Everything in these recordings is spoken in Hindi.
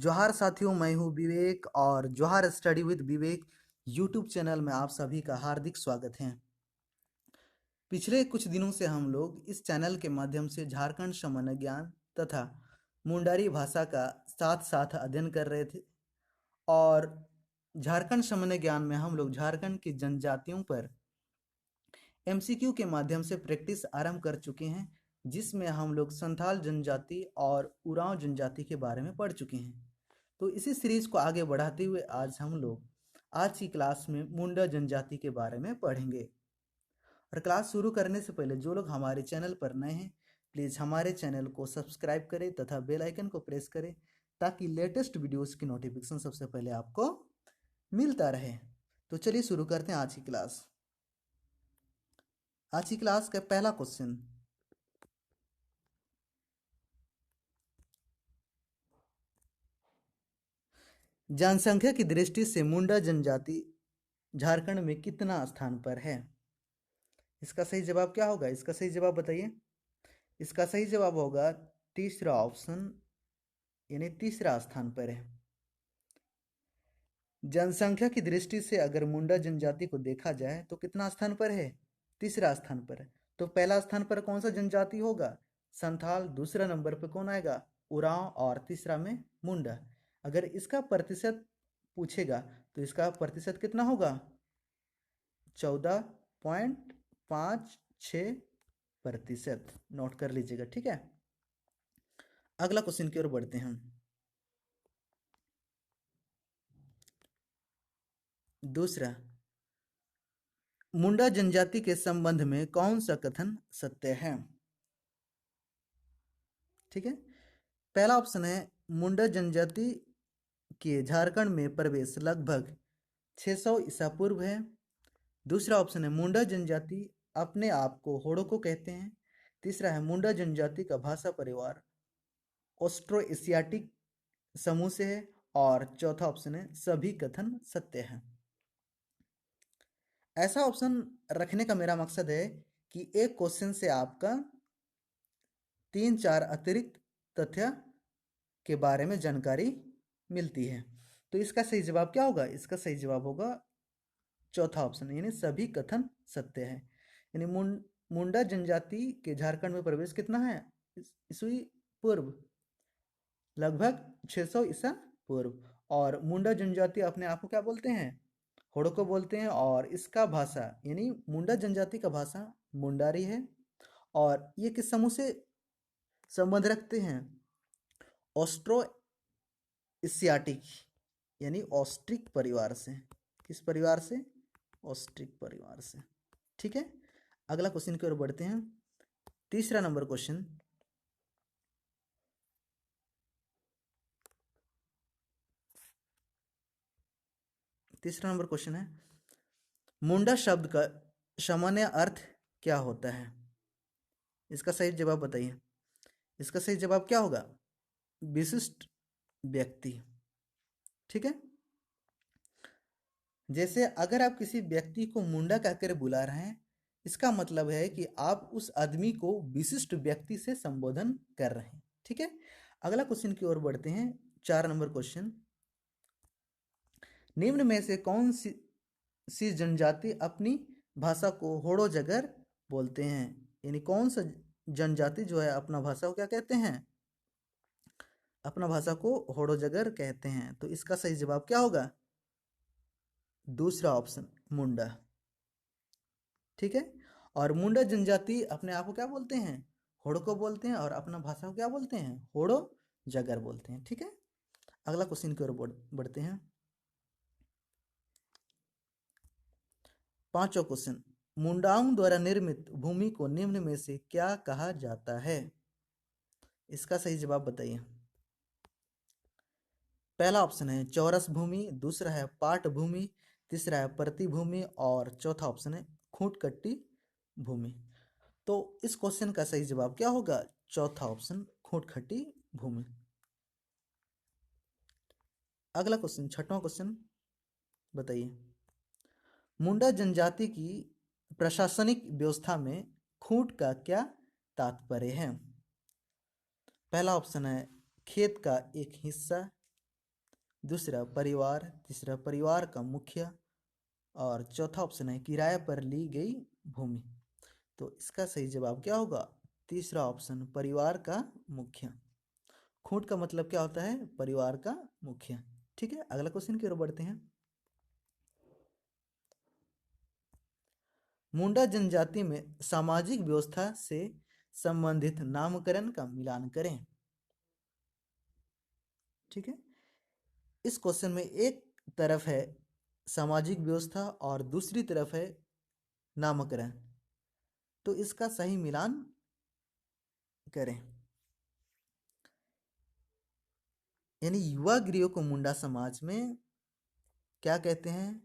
जोहार साथियों, मैं हूँ विवेक और जोहार study with Vivek YouTube channel में आप सभी का हार्दिक स्वागत है। पिछले कुछ दिनों से हम लोग इस चैनल के माध्यम से झारखंड सामान्य ज्ञान तथा मुंडारी भाषा का साथ साथ अध्ययन कर रहे थे और झारखंड सामान्य ज्ञान में हम लोग झारखंड की जनजातियों पर एमसीक्यू के माध्यम से प्रैक्टिस आरंभ कर चुके हैं, जिसमें हम लोग संथाल जनजाति और उरांव जनजाति के बारे में पढ़ चुके हैं। तो इसी सीरीज को आगे बढ़ाते हुए आज हम लोग आज की क्लास में मुंडा जनजाति के बारे में पढ़ेंगे। और क्लास शुरू करने से पहले जो लोग हमारे चैनल पर नए हैं, प्लीज़ हमारे चैनल को सब्सक्राइब करें तथा बेल आइकन को प्रेस करें ताकि लेटेस्ट वीडियोस की नोटिफिकेशन सबसे पहले आपको मिलता रहे। तो चलिए शुरू करते हैं आज की क्लास। आज की क्लास का पहला क्वेश्चन, जनसंख्या की दृष्टि से मुंडा जनजाति झारखंड में कितना स्थान पर है? इसका सही जवाब क्या होगा? इसका सही जवाब बताइए। इसका सही जवाब होगा तीसरा ऑप्शन, यानी तीसरा स्थान पर है। जनसंख्या की दृष्टि से अगर मुंडा जनजाति को देखा जाए तो कितना स्थान पर है? तीसरा स्थान पर है। तो पहला स्थान पर कौन सा जनजाति होगा? संथाल। दूसरा नंबर पर कौन आएगा? उरांव। और तीसरा में मुंडा। अगर इसका प्रतिशत पूछेगा तो इसका प्रतिशत कितना होगा? 14.56%। नोट कर लीजिएगा, ठीक है। अगला क्वेश्चन की ओर बढ़ते हैं। दूसरा, मुंडा जनजाति के संबंध में कौन सा कथन सत्य है? ठीक है। पहला ऑप्शन है मुंडा जनजाति के झारखंड में प्रवेश लगभग 600 ईसा पूर्व है। दूसरा ऑप्शन है मुंडा जनजाति अपने आप को होड़को कहते हैं। तीसरा है मुंडा जनजाति का भाषा परिवार ऑस्ट्रो एशियाटिक समूह से है। और चौथा ऑप्शन है सभी कथन सत्य है। ऐसा ऑप्शन रखने का मेरा मकसद है कि एक क्वेश्चन से आपका 3-4 अतिरिक्त तथ्य के बारे में जानकारी मिलती है। तो इसका सही जवाब क्या होगा? इसका सही जवाब होगा चौथा ऑप्शन, यानी सभी कथन सत्य है। यानी मुंडा जनजाति के झारखंड में प्रवेश कितना है ईस्वी पूर्व? लगभग 600 ईसा पूर्व। और मुंडा जनजाति अपने आप को क्या बोलते हैं? होड़को बोलते हैं। और इसका भाषा, यानी मुंडा जनजाति का भाषा मुंडारी है। और ये किस समूह से संबंध रखते हैं? ऑस्ट्रो एशियाटिक, यानी ऑस्ट्रिक परिवार से। किस परिवार से? ऑस्ट्रिक परिवार से। ठीक है। अगला क्वेश्चन की ओर बढ़ते हैं। तीसरा नंबर क्वेश्चन, है मुंडा शब्द का सामान्य अर्थ क्या होता है? इसका सही जवाब बताइए। इसका सही जवाब क्या होगा? विशिष्ट व्यक्ति। ठीक है। जैसे अगर आप किसी व्यक्ति को मुंडा कहकर बुला रहे हैं, इसका मतलब है कि आप उस आदमी को विशिष्ट व्यक्ति से संबोधन कर रहे हैं। ठीक है। अगला क्वेश्चन की ओर बढ़ते हैं। 4 नंबर क्वेश्चन, निम्न में से कौन सी जनजाति अपनी भाषा को होड़ो जगर बोलते हैं? यानी कौन सा जनजाति जो है अपना भाषा को क्या कहते हैं? अपना भाषा को होड़ो जगर कहते हैं। तो इसका सही जवाब क्या होगा? दूसरा ऑप्शन, मुंडा। ठीक है। और मुंडा जनजाति अपने आप को क्या बोलते हैं? होड़को बोलते हैं। और अपना भाषा को क्या बोलते हैं? होड़ो जगर बोलते हैं। ठीक है। अगला क्वेश्चन की ओर बढ़ते हैं। 5वां क्वेश्चन, मुंडाओं द्वारा निर्मित भूमि को निम्न में से क्या कहा जाता है? इसका सही जवाब बताइए। पहला ऑप्शन है चौरस भूमि। दूसरा है पाट भूमि। तीसरा है प्रति भूमि। और चौथा ऑप्शन है खूंटकट्टी भूमि। तो इस क्वेश्चन का सही जवाब क्या होगा? चौथा ऑप्शन, खूंटकट्टी भूमि। अगला क्वेश्चन, 6वां क्वेश्चन बताइए। मुंडा जनजाति की प्रशासनिक व्यवस्था में खूंट का क्या तात्पर्य है? पहला ऑप्शन है खेत का एक हिस्सा। दूसरा परिवार, तीसरा परिवार का मुखिया और चौथा ऑप्शन है किराए पर ली गई भूमि। तो इसका सही जवाब क्या होगा? तीसरा ऑप्शन परिवार का मुखिया। खूंट का मतलब क्या होता है? परिवार का मुखिया। ठीक है, अगला क्वेश्चन की ओर बढ़ते हैं। मुंडा जनजाति में सामाजिक व्यवस्था से संबंधित नामकरण का मिलान करें। ठीक है, इस क्वेश्चन में एक तरफ है सामाजिक व्यवस्था और दूसरी तरफ है नामकरण, तो इसका सही मिलान करें। यानी युवा गृह को मुंडा समाज में क्या कहते हैं,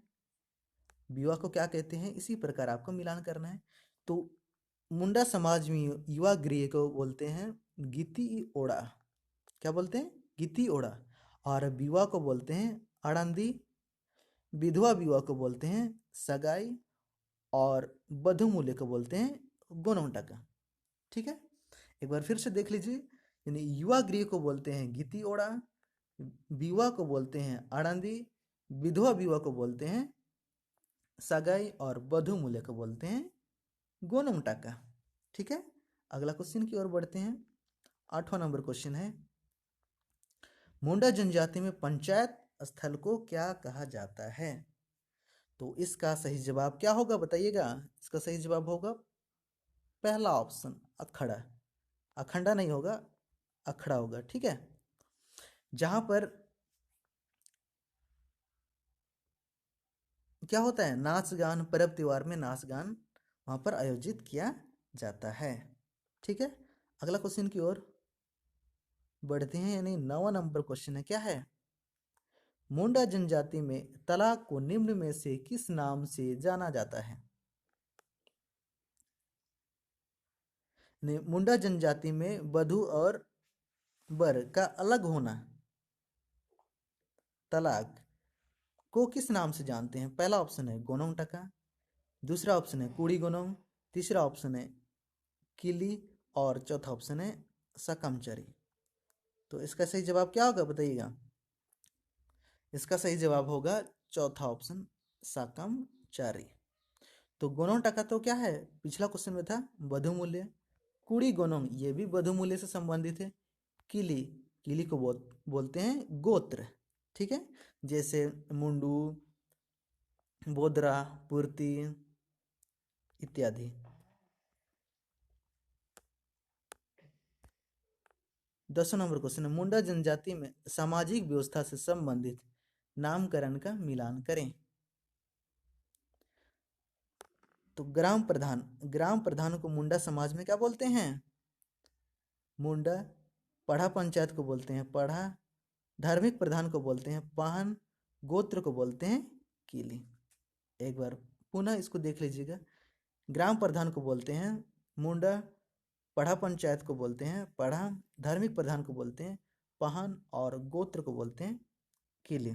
विवाह को क्या कहते हैं, इसी प्रकार आपको मिलान करना है। तो मुंडा समाज में युवा गृह को बोलते हैं गीती ओड़ा। क्या बोलते हैं? गीती ओड़ा। और विवाह को बोलते हैं आड़ंदी। विधवा विवाह को बोलते हैं सगाई। और बधू मूल्य को बोलते हैं गोनौटका। ठीक है, एक बार फिर से देख लीजिए। यानी युवा गृह को बोलते हैं गीती ओड़ा, विवाह को बोलते हैं आड़ंदी, विधवा विवाह को बोलते हैं सगाई और बधू मूल्य को बोलते हैं गोनौटका। ठीक है, अगला क्वेश्चन की ओर बढ़ते हैं। 8वां नंबर क्वेश्चन है, मुंडा जनजाति में पंचायत स्थल को क्या कहा जाता है? तो इसका सही जवाब क्या होगा बताइएगा? इसका सही जवाब होगा पहला ऑप्शन अखड़ा। अखंडा नहीं होगा, अखड़ा होगा। ठीक है, जहां पर क्या होता है, नाच गान, पर्व त्योहार में नाच गान वहां पर आयोजित किया जाता है। ठीक है, अगला क्वेश्चन की ओर बढ़ते हैं। यानी 9वां नंबर क्वेश्चन है, क्या है? मुंडा जनजाति में तलाक को निम्न में से किस नाम से जाना जाता है? मुंडा जनजाति में वधू और वर का अलग होना, तलाक को किस नाम से जानते हैं? पहला ऑप्शन है गोनोंग टका, दूसरा ऑप्शन है कुड़ी गोनोंग, तीसरा ऑप्शन है किली और चौथा ऑप्शन है सकमचरी। तो इसका सही जवाब क्या होगा बताइएगा? इसका सही जवाब होगा चौथा ऑप्शन सकमचरी। तो गोनोंग टका तो क्या है, पिछला क्वेश्चन में था वधु मूल्य। कुड़ी गोनोंग ये भी वधु मूल्य से संबंधित है। किली, किली को बोलते हैं गोत्र। ठीक है, जैसे मुंडू, बोदरा, पूर्ति इत्यादि। 10वां नंबर क्वेश्चन है, मुंडा जनजाति में सामाजिक व्यवस्था से संबंधित नामकरण का मिलान करें। तो ग्राम प्रधान, ग्राम प्रधान को मुंडा समाज में क्या बोलते हैं? मुंडा। पढ़ा पंचायत को बोलते हैं पढ़ा, धार्मिक प्रधान को बोलते हैं पाहन, गोत्र को बोलते हैं कीली। एक बार पुनः इसको देख लीजिएगा। ग्राम प्रधान को बोलते हैं मुंडा, पढ़ा पंचायत को बोलते हैं पढ़ा, धार्मिक प्रधान को बोलते हैं पाहन और गोत्र को बोलते हैं कीली।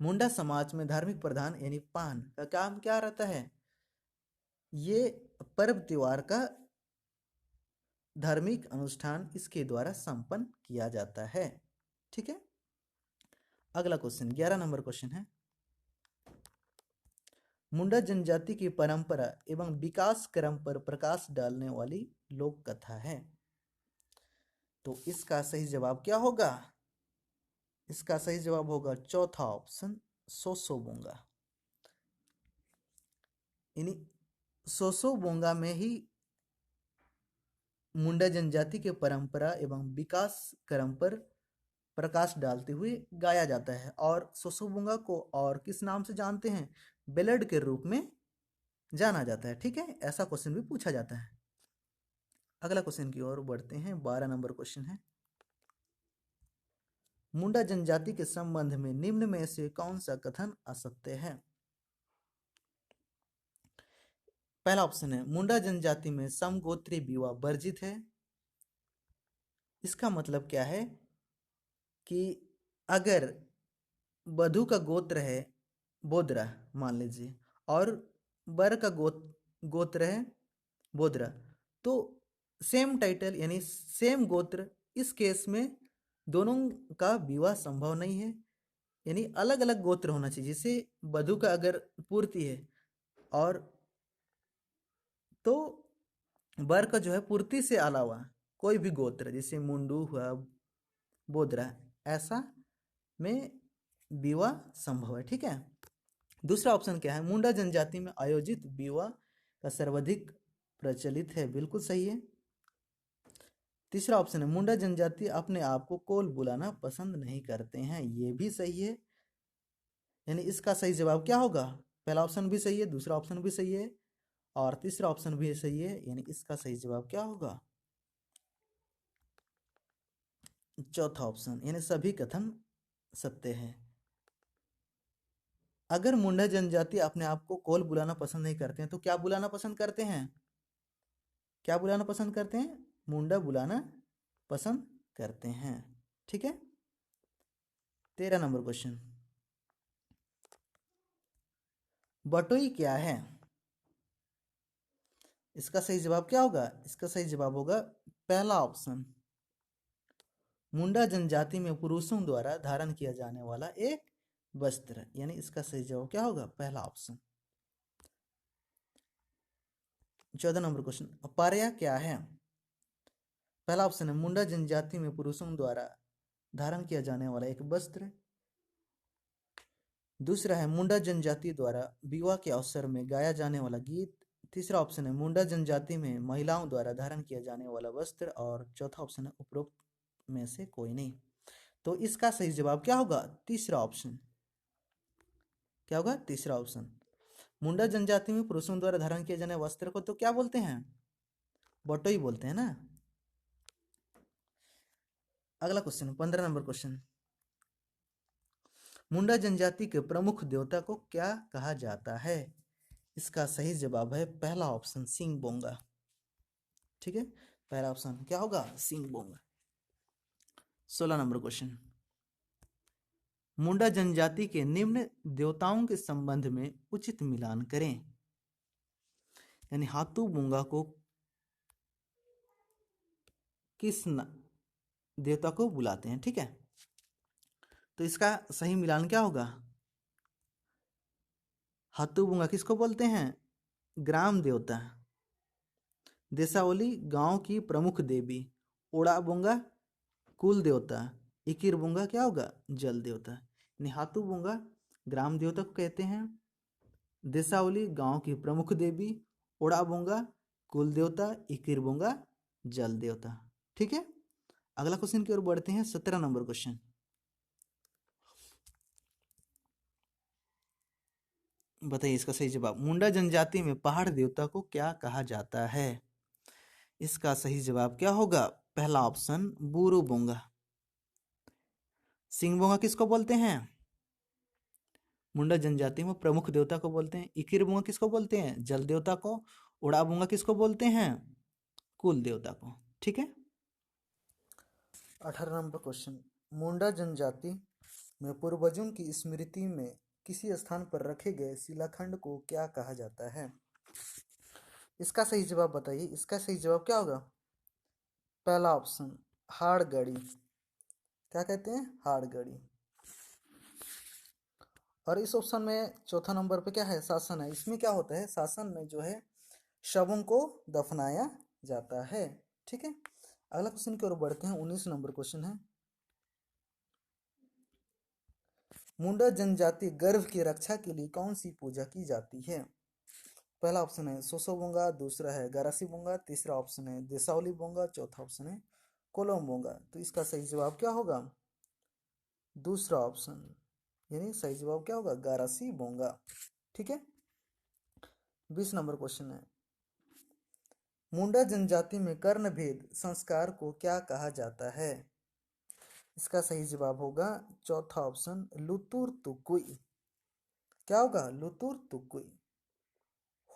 मुंडा समाज में धार्मिक प्रधान यानी पाहन का काम क्या रहता है? ये पर्व त्योहार का धार्मिक अनुष्ठान इसके द्वारा संपन्न किया जाता है। ठीक है, अगला क्वेश्चन 11 नंबर क्वेश्चन है, मुंडा जनजाति की परंपरा एवं विकास क्रम पर प्रकाश डालने वाली लोक कथा है। तो इसका सही जवाब क्या होगा? इसका सही जवाब होगा चौथा ऑप्शन सोसोबोंगा। यानी सोसोबोंगा में ही मुंडा जनजाति के परंपरा एवं विकास क्रम पर प्रकाश डालते हुए गाया जाता है। और सोसोबोंगा को और किस नाम से जानते हैं? बेलड के रूप में जाना जाता है। ठीक है, ऐसा क्वेश्चन भी पूछा जाता है। अगला क्वेश्चन की ओर बढ़ते हैं। 12 नंबर क्वेश्चन है, मुंडा जनजाति के संबंध में निम्न में से कौन सा कथन असत्य है? पहला ऑप्शन है मुंडा जनजाति में समगोत्री विवाह वर्जित है। इसका मतलब क्या है कि अगर वधू का गोत्र है बोदरा मान लीजिए और वर का गोत्र है बोदरा, तो सेम टाइटल यानी सेम गोत्र, इस केस में दोनों का विवाह संभव नहीं है। यानी अलग अलग गोत्र होना चाहिए। जैसे वधु का अगर पूर्ति है और तो वर का जो है पूर्ति से अलावा कोई भी गोत्र जैसे मुंडू हुआ, बोदरा, ऐसा में विवाह संभव है। ठीक है। दूसरा ऑप्शन क्या है, मुंडा जनजाति में आयोजित विवाह का सर्वाधिक प्रचलित है, बिल्कुल सही है। तीसरा ऑप्शन है, मुंडा जनजाति अपने आप को कोल बुलाना पसंद नहीं करते हैं, ये भी सही है। यानी इसका सही जवाब क्या होगा, पहला ऑप्शन भी सही है, दूसरा ऑप्शन भी सही है और तीसरा ऑप्शन भी सही है। यानी इसका सही जवाब क्या होगा, चौथा ऑप्शन, यानी सभी कथन सत्य है। अगर मुंडा जनजाति अपने आप को कोल बुलाना पसंद नहीं करते हैं तो क्या बुलाना पसंद करते हैं, क्या बुलाना पसंद करते हैं, मुंडा बुलाना पसंद करते हैं। ठीक है। 13 नंबर क्वेश्चन, बटोई क्या है, इसका सही जवाब क्या होगा, इसका सही जवाब होगा पहला ऑप्शन, मुंडा जनजाति में पुरुषों द्वारा धारण किया जाने वाला एक वस्त्र। यानी इसका सही जवाब क्या होगा, पहला ऑप्शन। 14 नंबर क्वेश्चन, पार्या क्या है, पहला ऑप्शन है मुंडा जनजाति में पुरुषों द्वारा धारण किया जाने वाला एक वस्त्र। दूसरा है मुंडा जनजाति द्वारा विवाह के अवसर में गाया जाने वाला गीत। तीसरा ऑप्शन है मुंडा जनजाति में महिलाओं द्वारा धारण किया जाने वाला वस्त्र और चौथा ऑप्शन है उपरोक्त में से कोई नहीं। तो इसका सही जवाब क्या होगा, तीसरा ऑप्शन। क्या होगा, तीसरा ऑप्शन। मुंडा जनजाति में पुरुषों द्वारा धारण किए जाने वस्त्र को तो क्या बोलते हैं, बटोई बोलते हैं ना। अगला क्वेश्चन, 15 नंबर क्वेश्चन, मुंडा जनजाति के प्रमुख देवता को क्या कहा जाता है, इसका सही जवाब है पहला ऑप्शन, सिंह बोंगा। ठीक है, पहला ऑप्शन क्या होगा, सिंह बोंगा। 16 नंबर क्वेश्चन, मुंडा जनजाति के निम्न देवताओं के संबंध में उचित मिलान करें। यानी हाथू बोंगा को किस देवता को बुलाते हैं। ठीक है, तो इसका सही मिलान क्या होगा, हाथू बोंगा किसको बोलते हैं, ग्राम देवता। देसावली गांव की प्रमुख देवी। ओड़ा बोंगा कुल देवता। इकिर बोंगा क्या होगा, जल देवता। निहातू बोंगा ग्राम देवता को कहते हैं। देसावली गांव की प्रमुख देवी। ओड़ा बोंगा कुल देवता। इकिर बोंगा जल देवता। ठीक है, अगला क्वेश्चन की ओर बढ़ते हैं। 17 नंबर क्वेश्चन, बताइए इसका सही जवाब। मुंडा जनजाति में पहाड़ देवता को क्या कहा जाता है, इसका सही जवाब क्या होगा, पहला ऑप्शन, बूरू बोंगा। सिंह बोंगा किसको बोलते हैं, मुंडा जनजाति में प्रमुख देवता को बोलते हैं। इकिर बोंगा किसको बोलते हैं, जल देवता को। उड़ा बोंगा किसको बोलते हैं, कुल देवता को। ठीक है, 18 नंबर क्वेश्चन, मुंडा जनजाति में पूर्वजों की स्मृति में किसी स्थान पर रखे गए शिलाखंड को क्या कहा जाता है, इसका सही जवाब बताइए। इसका सही जवाब क्या होगा, पहला ऑप्शन, हाड़गड़ी। क्या कहते हैं, हाड़गड़ी। और इस ऑप्शन में चौथा नंबर पे क्या है, शासन है। इसमें क्या होता है, शासन में जो है शवों को दफनाया जाता है। ठीक है, अगला क्वेश्चन की ओर बढ़ते हैं। 19 नंबर क्वेश्चन है, मुंडा जनजाति गर्भ की रक्षा के लिए कौन सी पूजा की जाती है। पहला ऑप्शन है सोसो बोंगा, दूसरा है गारासी बोंगा, तीसरा ऑप्शन है देसावली बोंगा, चौथा ऑप्शन है कोलोम बोंगा। तो इसका सही जवाब क्या होगा, दूसरा ऑप्शन, यानी सही जवाब क्या होगा, गारासी बोंगा। ठीक है, 20 नंबर क्वेश्चन है, मुंडा जनजाति में कर्ण भेद संस्कार को क्या कहा जाता है, इसका सही जवाब होगा चौथा ऑप्शन, लुतुर तुकुई। क्या होगा, लुतुर तुकुई।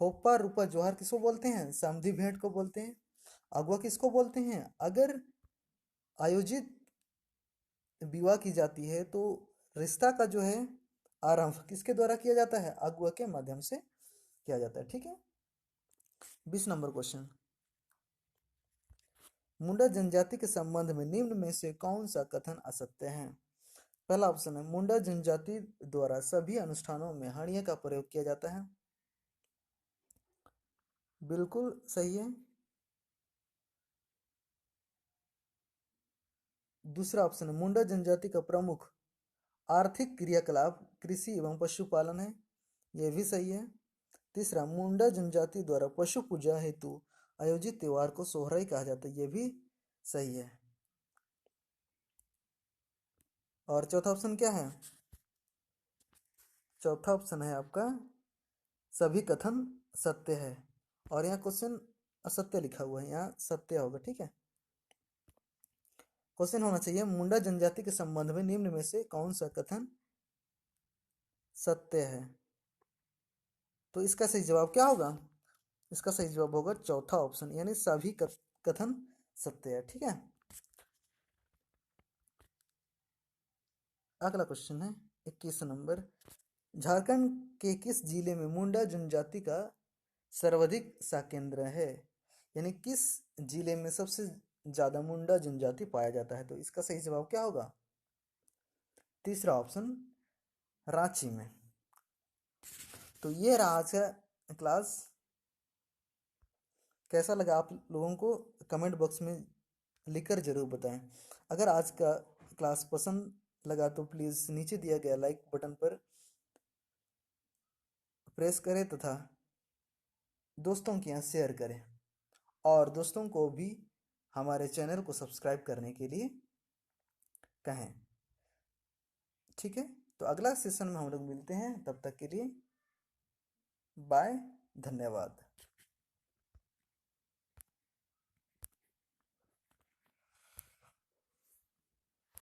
होप्पा रूपा जोहार किसको बोलते हैं, समधी भेंट को बोलते हैं। अगवा किसको बोलते हैं, अगर आयोजित विवाह की जाती है तो रिश्ता का जो है आरंभ किसके द्वारा किया जाता है, अगवा के माध्यम से किया जाता है। ठीक है, 20 नंबर क्वेश्चन, मुंडा जनजाति के संबंध में निम्न में से कौन सा कथन असत्य है। पहला ऑप्शन है मुंडा जनजाति द्वारा सभी अनुष्ठानों में हड़िया का प्रयोग किया जाता है। बिल्कुल सही है। दूसरा ऑप्शन है मुंडा जनजाति का प्रमुख आर्थिक क्रियाकलाप कृषि एवं पशुपालन है। यह भी सही है। तीसरा मुंडा जनजाति द्वारा पशु पूजा हेतु आयोजित त्योहार को सोहराई कहा जाता है। यह भी सही है। और चौथा ऑप्शन क्या है? चौथा ऑप्शन है आपका सभी कथन सत्य है। और यहाँ क्वेश्चन असत्य लिखा हुआ है, यहाँ सत्य होगा। ठीक है, क्वेश्चन होना चाहिए मुंडा जनजाति के संबंध में निम्न में से कौन सा कथन सत्य है। तो इसका सही जवाब क्या होगा? इसका सही जवाब होगा चौथा ऑप्शन, यानी सभी कथन सत्य है। ठीक है, अगला क्वेश्चन है 21 नंबर। झारखंड के किस जिले में मुंडा जनजाति का सर्वाधिक साकेंद्र है? यानी किस जिले में सबसे ज्यादा मुंडा जनजाति पाया जाता है? तो इसका सही जवाब क्या होगा? तीसरा ऑप्शन रांची में। तो ये रहा आज का क्लास। कैसा लगा आप लोगों को कमेंट बॉक्स में लिखकर जरूर बताएं। अगर आज का क्लास पसंद लगा तो प्लीज़ नीचे दिया गया लाइक बटन पर प्रेस करें तथा दोस्तों के यहाँ शेयर करें, और दोस्तों को भी हमारे चैनल को सब्सक्राइब करने के लिए कहें। ठीक है, तो अगला सेशन में हम लोग मिलते हैं, तब तक के लिए बाय, धन्यवाद।